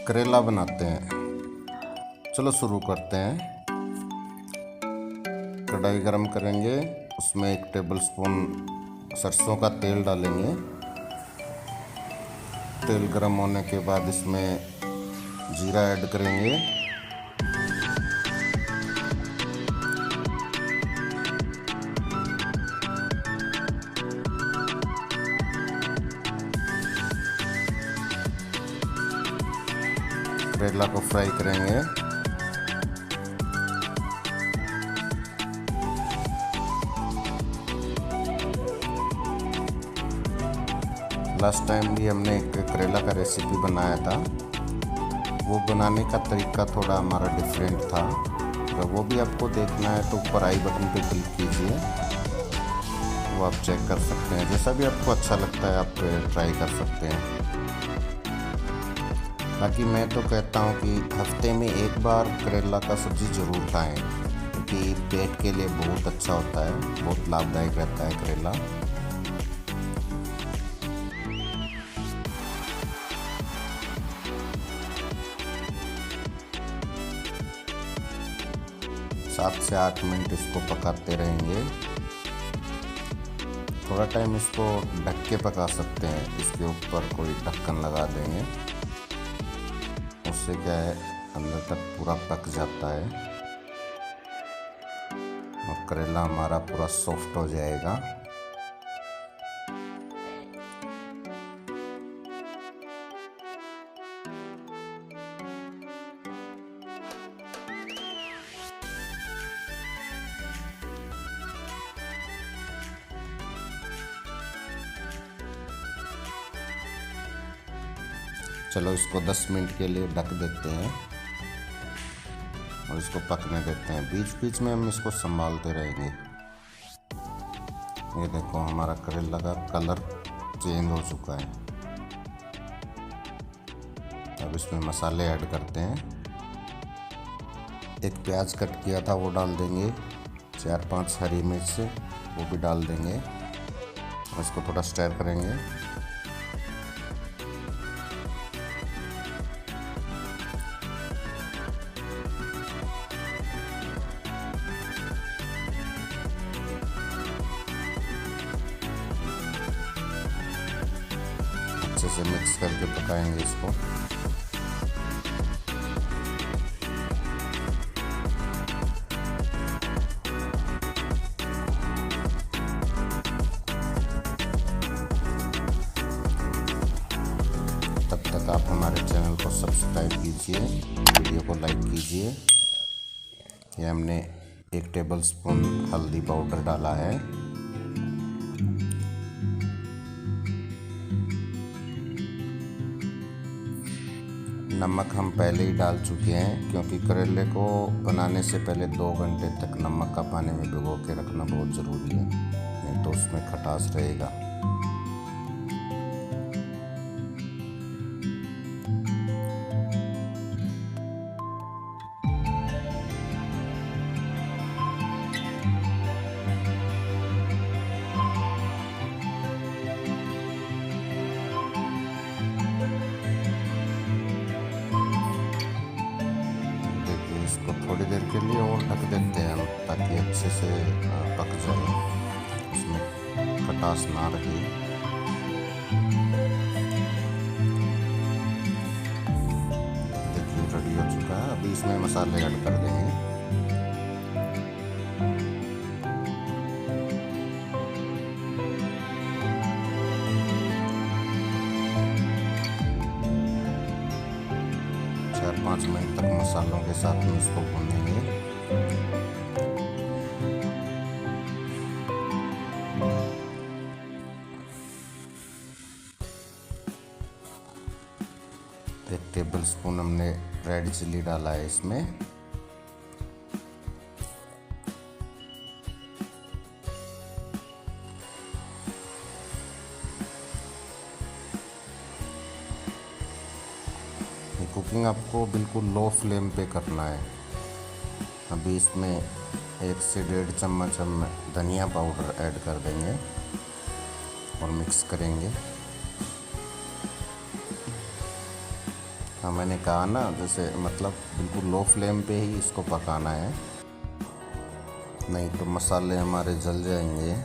करेला बनाते हैं। चलो शुरू करते हैं। कढ़ाई गरम करेंगे, उसमें 1 टेबलस्पून सरसों का तेल डालेंगे। तेल गरम होने के बाद इसमें जीरा ऐड करेंगे। करेला को फ्राई करेंगे। लास्ट टाइम भी हमने एक करेला का रेसिपी बनाया था, वो बनाने का तरीका थोड़ा हमारा डिफरेंट था। अगर वो भी आपको देखना है तो ऊपर आई बटन पे क्लिक कीजिए, वो आप चेक कर सकते हैं। जैसा भी आपको अच्छा लगता है आप ट्राई कर सकते हैं। बाकी मैं तो कहता हूँ कि हफ्ते में 1 बार करेला का सब्ज़ी ज़रूर खाएं, क्योंकि पेट के लिए बहुत अच्छा होता है, बहुत लाभदायक रहता है करेला। सात से 8 मिनट इसको पकाते रहेंगे। थोड़ा टाइम इसको ढक के पका सकते हैं, इसके ऊपर कोई ढक्कन लगा देंगे, उससे क्या है अंदर तक पूरा पक जाता है और करेला हमारा पूरा सॉफ्ट हो जाएगा। चलो इसको 10 मिनट के लिए ढक देते हैं और इसको पकने देते हैं। बीच बीच में हम इसको संभालते रहेंगे। ये देखो हमारा करेला का कलर चेंज हो चुका है। अब इसमें मसाले ऐड करते हैं। 1 प्याज कट किया था वो डाल देंगे, 4-5 हरी मिर्च वो भी डाल देंगे और इसको थोड़ा स्टर करेंगे। अच्छे से मिक्स करके पकाएंगे इसको। तब तक आप हमारे चैनल को सब्सक्राइब कीजिए, वीडियो को लाइक कीजिए। ये हमने 1 टेबलस्पून हल्दी पाउडर डाला है। नमक हम पहले ही डाल चुके हैं, क्योंकि करेले को बनाने से पहले 2 घंटे तक नमक का पानी में भिगो के रखना बहुत ज़रूरी है, नहीं तो उसमें खटास रहेगा। इसको थोड़ी देर के लिए और ढक देते हैं हम, ताकि अच्छे से पक जाए, उसमें खटास ना रहे। देखिए रेडी हो चुका है। अभी इसमें मसाले ऐड कर देंगे। चार 5 मिनट तक मसालों के साथ में इसको भूनेंगे। एक टेबलस्पून हमने रेड चिली डाला है इसमें। कुकिंग आपको बिल्कुल लो फ्लेम पे करना है। अभी इसमें 1 से 1.5 चम्मच हम धनिया पाउडर ऐड कर देंगे और मिक्स करेंगे। हाँ, मैंने कहा ना, जैसे मतलब बिल्कुल लो फ्लेम पे ही इसको पकाना है, नहीं तो मसाले हमारे जल जाएंगे।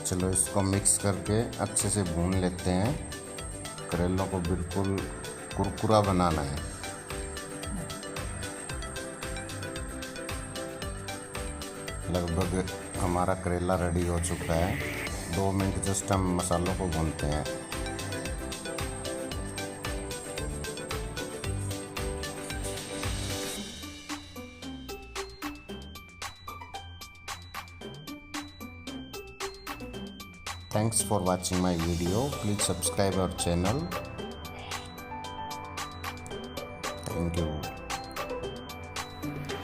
चलो इसको मिक्स करके अच्छे से भून लेते हैं। करेलों को बिल्कुल कुरकुरा बनाना है। लगभग हमारा करेला रेडी हो चुका है। 2 मिनट जस्ट हम मसालों को भूनते हैं। Thanks for watching my video. Please subscribe our channel. Thank you.